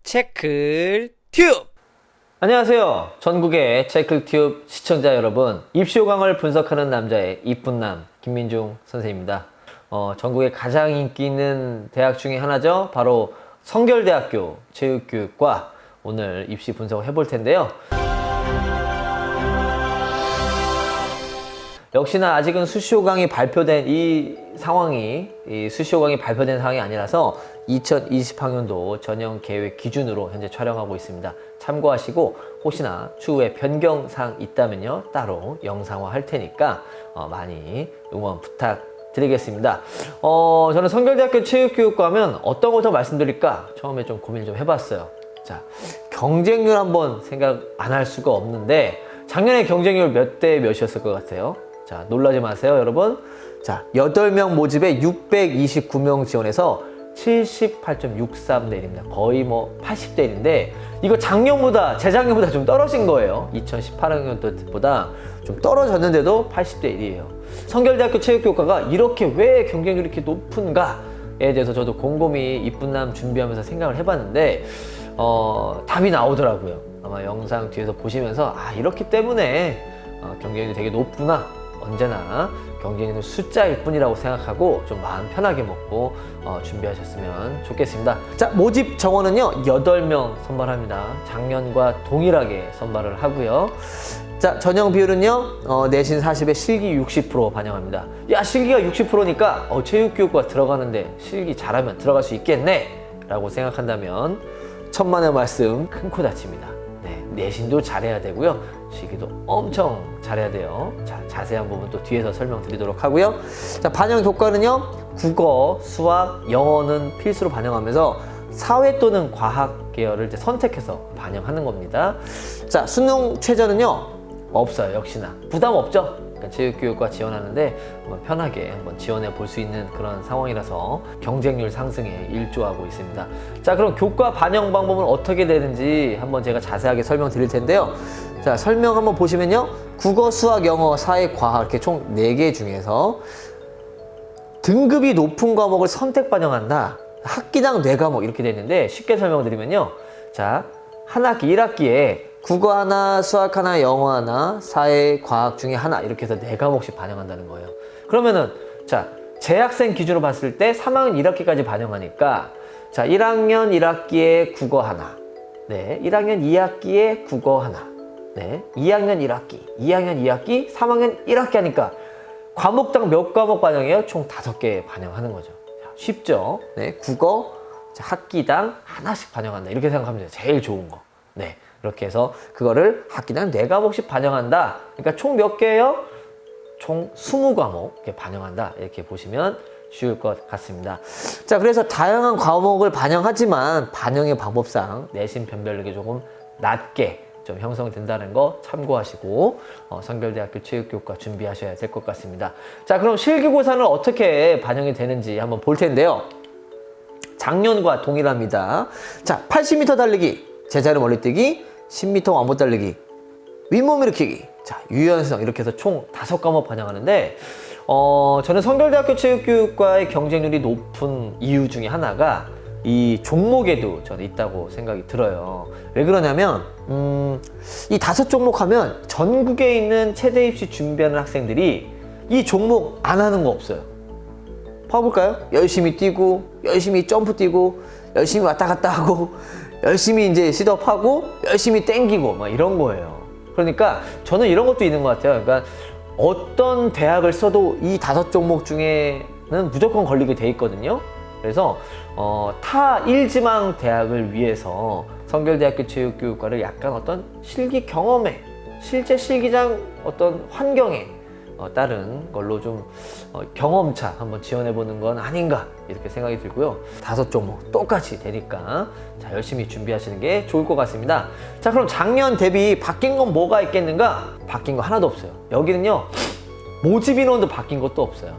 체클 튜브. 안녕하세요. 전국의 체클튜브 시청자 여러분, 입시 호강을 분석하는 남자의 이쁜 남 김민중 선생입니다. 전국에 가장 인기 있는 대학 중에 하나죠. 바로 성결대학교 체육교육과 오늘 입시 분석을 해볼 텐데요. 역시나 아직은 수시호강이 발표된 수시호강이 발표된 상황이 아니라서 2020학년도 전형 계획 기준으로 현재 촬영하고 있습니다. 참고하시고 혹시나 추후에 변경사항 있다면요 따로 영상화 할 테니까 많이 응원 부탁드리겠습니다. 저는 성결대학교 체육교육과 하면 어떤 것을 말씀드릴까 처음에 좀 고민을 좀 해봤어요. 자, 경쟁률 한번 생각 안 할 수가 없는데 작년에 경쟁률 몇 대 몇이었을 것 같아요? 자, 놀라지 마세요, 여러분. 자, 8명 모집에 629명 지원해서 78.63대 1입니다. 거의 뭐 80대 1인데, 이거 재작년보다 좀 떨어진 거예요. 2018학년도보다 좀 떨어졌는데도 80대 1이에요. 성결대학교 체육교육과가 이렇게 왜 경쟁률이 이렇게 높은가에 대해서 저도 곰곰이 이쁜 남 준비하면서 생각을 해봤는데, 답이 나오더라고요. 아마 영상 뒤에서 보시면서, 이렇기 때문에 경쟁률이 되게 높구나. 언제나 경쟁률은 숫자일 뿐이라고 생각하고 좀 마음 편하게 먹고 준비하셨으면 좋겠습니다. 자, 모집 정원은요 8명 선발합니다. 작년과 동일하게 선발을 하고요. 자, 전형 비율은요 내신 40에 실기 60% 반영합니다. 야, 실기가 60%니까 체육교육과 들어가는데 실기 잘하면 들어갈 수 있겠네 라고 생각한다면 천만의 말씀, 큰 코 다칩니다. 내신도 잘해야 되고요. 실기도 엄청 잘해야 돼요. 자, 자세한 부분 또 뒤에서 설명드리도록 하고요. 자, 반영 교과는요 국어, 수학, 영어는 필수로 반영하면서 사회 또는 과학 계열을 이제 선택해서 반영하는 겁니다. 자, 수능 최저는요 없어요. 역시나 부담 없죠. 그러니까 체육교육과 지원하는데 한번 편하게 한번 지원해 볼 수 있는 그런 상황이라서 경쟁률 상승에 일조하고 있습니다. 자, 그럼 교과 반영 방법은 어떻게 되는지 한번 제가 자세하게 설명드릴 텐데요. 자, 설명 한번 보시면요. 국어, 수학, 영어, 사회, 과학 이렇게 총 4개 중에서 등급이 높은 과목을 선택 반영한다. 학기당 4과목 이렇게 되어 있는데 쉽게 설명드리면요. 자, 한 학기 1학기에 국어 하나, 수학 하나, 영어 하나, 사회, 과학 중에 하나 이렇게 해서 4과목씩 반영한다는 거예요. 그러면은 자, 재학생 기준으로 봤을 때 3학년 1학기까지 반영하니까 자, 1학년 1학기에 국어 하나, 1학년 2학기에 국어 하나, 2학년 1학기, 2학년 2학기, 3학년 1학기 하니까 과목당 몇 과목 반영해요? 총 5개 반영하는 거죠. 자, 쉽죠? 국어 자, 학기당 하나씩 반영한다 이렇게 생각하면 돼요. 제일 좋은 거. 이렇게 해서 그거를 학기당 4과목씩 반영한다. 그러니까 총 몇 개예요? 총 20과목 이렇게 반영한다. 이렇게 보시면 쉬울 것 같습니다. 자, 그래서 다양한 과목을 반영하지만 반영의 방법상 내신 변별력이 조금 낮게 좀 형성된다는 거 참고하시고 성결대학교 체육교육과 준비하셔야 될 것 같습니다. 자, 그럼 실기고사는 어떻게 반영이 되는지 한번 볼 텐데요. 작년과 동일합니다. 자, 80m 달리기, 제자리 멀리뛰기, 10m 왕복 달리기, 윗몸 일으키기, 자, 유연성 이렇게 해서 총 5과목 반영하는데 저는 성결대학교 체육교육과의 경쟁률이 높은 이유 중에 하나가 이 종목에도 저는 있다고 생각이 들어요. 왜 그러냐면 이 5종목 하면 전국에 있는 체대 입시 준비하는 학생들이 이 종목 안 하는 거 없어요. 봐볼까요? 열심히 뛰고, 열심히 점프 뛰고, 열심히 왔다 갔다 하고, 열심히 이제 시덥하고, 열심히 땡기고, 막 이런 거예요. 그러니까 저는 이런 것도 있는 것 같아요. 그러니까 어떤 대학을 써도 이 5종목 중에는 무조건 걸리게 돼 있거든요. 그래서 타 1지망 대학을 위해서 성결대학교 체육교육과를 약간 어떤 실기 경험에, 실제 실기장 어떤 환경에 따른 걸로 좀 경험차 한번 지원해보는 건 아닌가 이렇게 생각이 들고요. 5종목 똑같이 되니까 자, 열심히 준비하시는 게 좋을 것 같습니다. 자, 그럼 작년 대비 바뀐 건 뭐가 있겠는가? 바뀐 거 하나도 없어요. 여기는요 모집 인원도 바뀐 것도 없어요.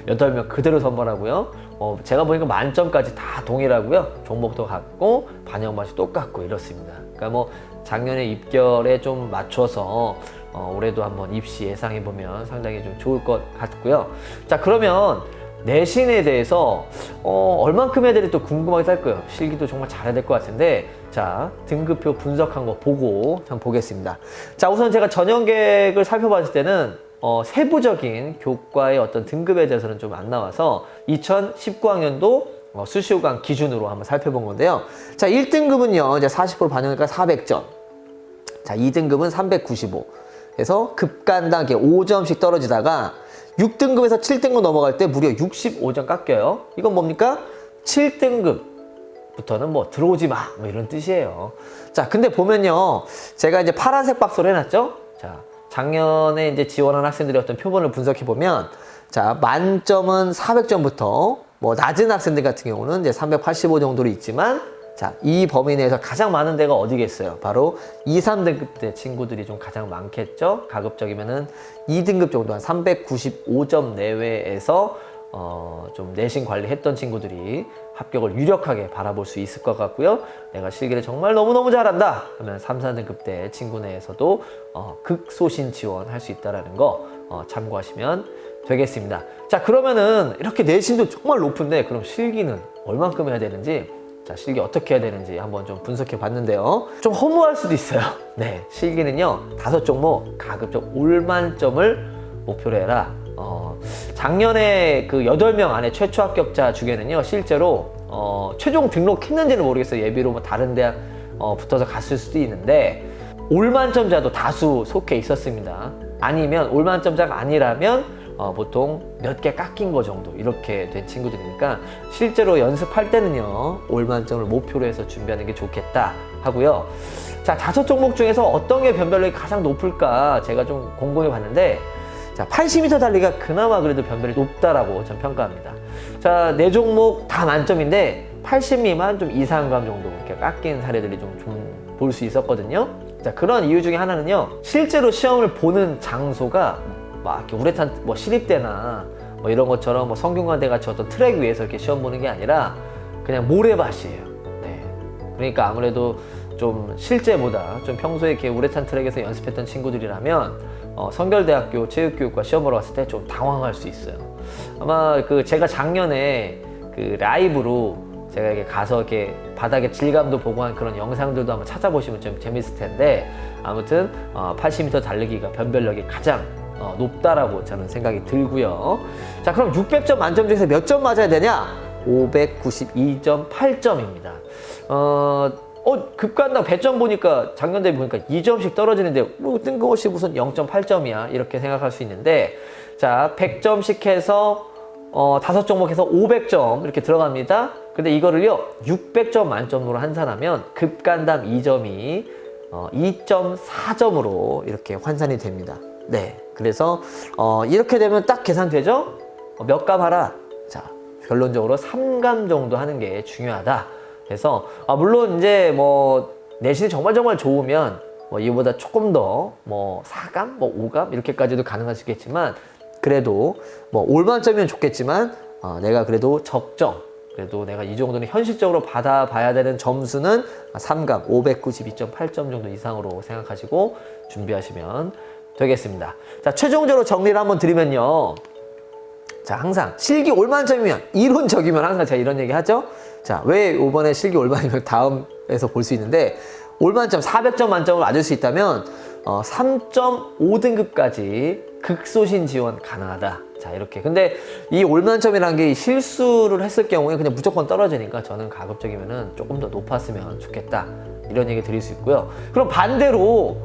8명 그대로 선발하고요. 제가 보니까 만점까지 다 동일하고요. 종목도 같고 반영 맛이 똑같고 이렇습니다. 그러니까 뭐 작년에 입결에 좀 맞춰서 올해도 한번 입시 예상해보면 상당히 좀 좋을 것 같고요. 자, 그러면 내신에 대해서 얼만큼 해야 될지 또 궁금하게 할 거예요. 실기도 정말 잘해야 될 것 같은데, 자, 등급표 분석한 거 보고 한번 보겠습니다. 자, 우선 제가 전형 계획을 살펴봤을 때는 세부적인 교과의 어떤 등급에 대해서는 좀 안 나와서 2019학년도 수시호강 기준으로 한번 살펴본 건데요. 자, 1등급은요, 이제 40% 반영하니까 400점. 자, 2등급은 395. 그래서 급간당 5점씩 떨어지다가 6등급에서 7등급 넘어갈 때 무려 65점 깎여요. 이건 뭡니까? 7등급부터는 뭐 들어오지 마, 뭐 이런 뜻이에요. 자, 근데 보면요, 제가 이제 파란색 박스로 해놨죠? 자, 작년에 이제 지원한 학생들의 어떤 표본을 분석해 보면, 자, 만점은 400점부터 뭐 낮은 학생들 같은 경우는 이제 385 정도로 있지만, 자, 이 범위 내에서 가장 많은 데가 어디겠어요? 바로 2, 3등급 대 친구들이 좀 가장 많겠죠? 가급적이면은 2등급 정도 한 395점 내외에서 좀 내신 관리했던 친구들이 합격을 유력하게 바라볼 수 있을 것 같고요. 내가 실기를 정말 너무너무 잘한다 하면 3, 4등급 대 친구 내에서도 극소신 지원할 수 있다는 거 참고하시면 되겠습니다. 자, 그러면은 이렇게 내신도 정말 높은데 그럼 실기는 얼만큼 해야 되는지, 자, 실기 어떻게 해야 되는지 한번 좀 분석해 봤는데요. 좀 허무할 수도 있어요. 네, 실기는요, 5종목 가급적 올만점을 목표로 해라. 작년에 그 8명 안에 최초 합격자 중에는요, 실제로 최종 등록했는지는 모르겠어요. 예비로 뭐 다른 대학 붙어서 갔을 수도 있는데 올만점자도 다수 속해 있었습니다. 아니면 올만점자가 아니라면 보통 몇 개 깎인 거 정도 이렇게 된 친구들이니까 실제로 연습할 때는요, 올만점을 목표로 해서 준비하는 게 좋겠다 하고요. 자, 5종목 중에서 어떤 게 변별력이 가장 높을까 제가 좀 곰곰이 봤는데, 자, 80m 달리기가 그나마 그래도 변별이 높다라고 전 평가합니다. 자, 4종목 다 만점인데 80 미만 좀 이상감 정도 이렇게 깎인 사례들이 좀 볼 수 있었거든요. 자, 그런 이유 중에 하나는요, 실제로 시험을 보는 장소가 막 이렇게 우레탄 뭐 시립대나 뭐 이런 것처럼 뭐 성균관대 같이 어떤 트랙 위에서 이렇게 시험 보는 게 아니라 그냥 모래밭이에요. 네. 그러니까 아무래도 좀 실제보다 좀 평소에 이렇게 우레탄 트랙에서 연습했던 친구들이라면 성결대학교 체육교육과 시험 보러 갔을 때 좀 당황할 수 있어요. 아마 그 제가 작년에 그 라이브로 제가 이렇게 가서 이렇게 바닥의 질감도 보고 한 그런 영상들도 한번 찾아보시면 좀 재밌을 텐데, 아무튼 80m 달리기가 변별력이 가장 높다라고 저는 생각이 들고요. 자, 그럼 600점 만점 중에서 몇 점 맞아야 되냐? 592.8점입니다. 급간당 배점 보니까 작년 대비 보니까 2점씩 떨어지는데 뭐 뜬금없이 무슨 0.8점이야 이렇게 생각할 수 있는데, 자, 100점씩 해서 5종목에서 500점 이렇게 들어갑니다. 근데 이거를요, 600점 만점으로 환산하면 급간당 2점이 2.4점으로 이렇게 환산이 됩니다. 네, 그래서 이렇게 되면 딱 계산되죠? 몇 감 하라? 자, 결론적으로 3감 정도 하는 게 중요하다. 그래서 물론 이제 뭐 내신이 정말 좋으면 뭐 이보다 조금 더 뭐 4감, 뭐 5감 이렇게까지도 가능하시겠지만, 그래도 뭐 올만점이면 좋겠지만 내가 그래도 적정, 그래도 내가 이 정도는 현실적으로 받아봐야 되는 점수는 3감 592.8점 정도 이상으로 생각하시고 준비하시면 되겠습니다. 자, 최종적으로 정리를 한번 드리면요, 자, 항상 실기 올만점이면, 이론적이면 항상 제가 이런 얘기 하죠. 자, 왜 이번에 실기 올만이면 다음에서 볼 수 있는데, 올만점 400점 만점을 맞을 수 있다면 3.5등급까지 극소신 지원 가능하다. 자, 이렇게. 근데 이 올만점이라는 게 실수를 했을 경우에 그냥 무조건 떨어지니까 저는 가급적이면은 조금 더 높았으면 좋겠다, 이런 얘기 드릴 수 있고요. 그럼 반대로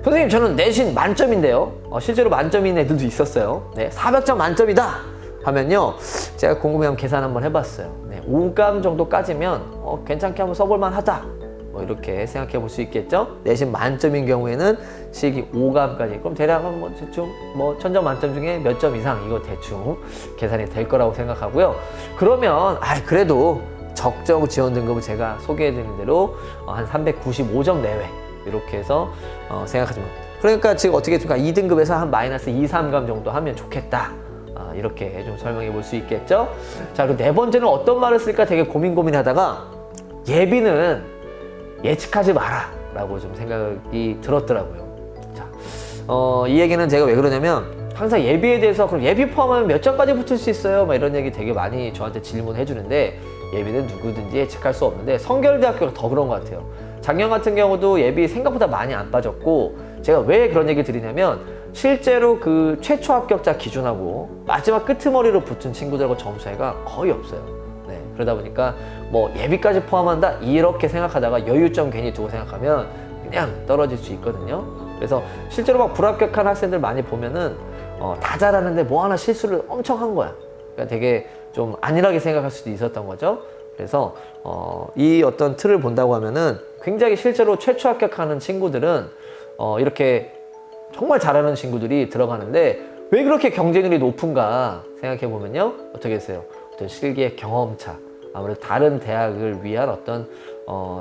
선생님, 저는 내신 만점인데요, 실제로 만점인 애들도 있었어요. 네, 400점 만점이다 하면요, 제가 궁금해하면 계산 한번 해봤어요. 네, 5감 정도 까지면 괜찮게 한번 써볼만 하다, 뭐 이렇게 생각해 볼 수 있겠죠. 내신 만점인 경우에는 실기 5감까지, 그럼 대략 뭐 대충 뭐 1000점 만점 중에 몇 점 이상, 이거 대충 계산이 될 거라고 생각하고요. 그러면 그래도 적정 지원 등급은 제가 소개해 드린 대로 한 395점 내외 이렇게 해서 생각하시면, 그러니까 지금 어떻게 될까, 2등급에서 한 마이너스 2, 3감 정도 하면 좋겠다, 이렇게 좀 설명해 볼 수 있겠죠. 자, 그리고 네 번째는 어떤 말을 쓸까 되게 고민하다가, 예비는 예측하지 마라 라고 좀 생각이 들었더라고요. 자, 이 얘기는 제가 왜 그러냐면, 항상 예비에 대해서 그럼 예비 포함하면 몇 점까지 붙을 수 있어요? 막 이런 얘기 되게 많이 저한테 질문해 주는데 예비는 누구든지 예측할 수 없는데 성결대학교가 더 그런 것 같아요. 작년 같은 경우도 예비 생각보다 많이 안 빠졌고 제가 왜 그런 얘기 드리냐면 실제로 그 최초 합격자 기준하고 마지막 끄트머리로 붙은 친구들하고 점수 차이가 거의 없어요. 네, 그러다 보니까 뭐 예비까지 포함한다 이렇게 생각하다가 여유점 괜히 두고 생각하면 그냥 떨어질 수 있거든요. 그래서 실제로 막 불합격한 학생들 많이 보면은 다 잘하는데 뭐 하나 실수를 엄청 한 거야. 그러니까 되게 좀 안일하게 생각할 수도 있었던 거죠. 그래서 이 어떤 틀을 본다고 하면은 굉장히 실제로 최초 합격하는 친구들은 이렇게 정말 잘하는 친구들이 들어가는데 왜 그렇게 경쟁률이 높은가 생각해 보면요. 어떻게 했어요? 어떤 실기의 경험차, 아무래도 다른 대학을 위한 어떤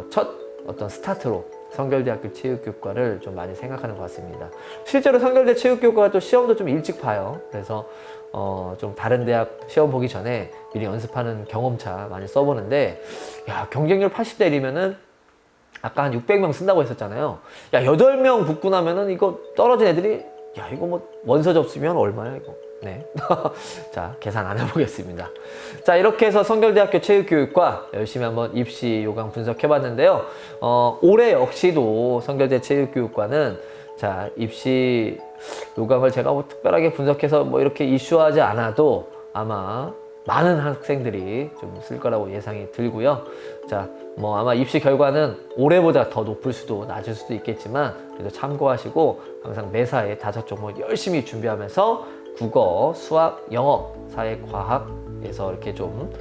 첫 어떤 스타트로 성결대학교 체육교육과를 좀 많이 생각하는 것 같습니다. 실제로 성결대 체육교육과가 또 시험도 좀 일찍 봐요. 그래서 좀 다른 대학 시험 보기 전에 미리 연습하는 경험차 많이 써보는데 야 경쟁률 80대 1이면은 아까 한 600명 쓴다고 했었잖아요. 야 8명 붙고 나면은 이거 떨어진 애들이 야 이거 뭐 원서 접수면 얼마야 이거. 네. 자 계산 안 해보겠습니다. 자 이렇게 해서 성결대학교 체육교육과 열심히 한번 입시 요강 분석해 봤는데요. 올해 역시도 성결대 체육교육과는 자 입시 요강을 제가 뭐 특별하게 분석해서 뭐 이렇게 이슈하지 않아도 아마 많은 학생들이 좀 쓸 거라고 예상이 들고요. 자, 뭐 아마 입시 결과는 올해보다 더 높을 수도 낮을 수도 있겠지만 그래도 참고하시고 항상 매사에 5종목 열심히 준비하면서 국어, 수학, 영어, 사회, 과학에서 이렇게 좀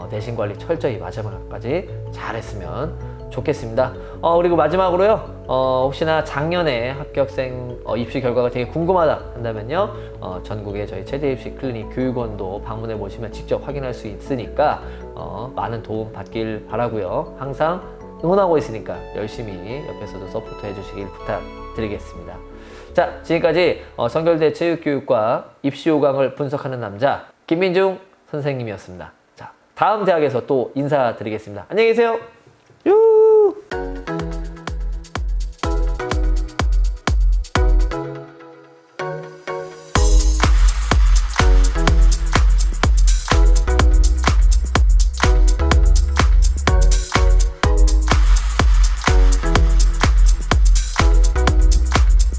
내신 관리 철저히 마지막까지 잘했으면 좋겠습니다. 그리고 마지막으로요. 혹시나 작년에 합격생 입시 결과가 되게 궁금하다 한다면요. 전국의 저희 최대 입시 클리닉 교육원도 방문해 보시면 직접 확인할 수 있으니까 많은 도움 받길 바라고요. 항상 응원하고 있으니까 열심히 옆에서도 서포트 해주시길 부탁드리겠습니다. 자, 지금까지 성결대 체육교육과 입시 요강을 분석하는 남자 김민중 선생님이었습니다. 자, 다음 대학에서 또 인사드리겠습니다. 안녕히 계세요. 유!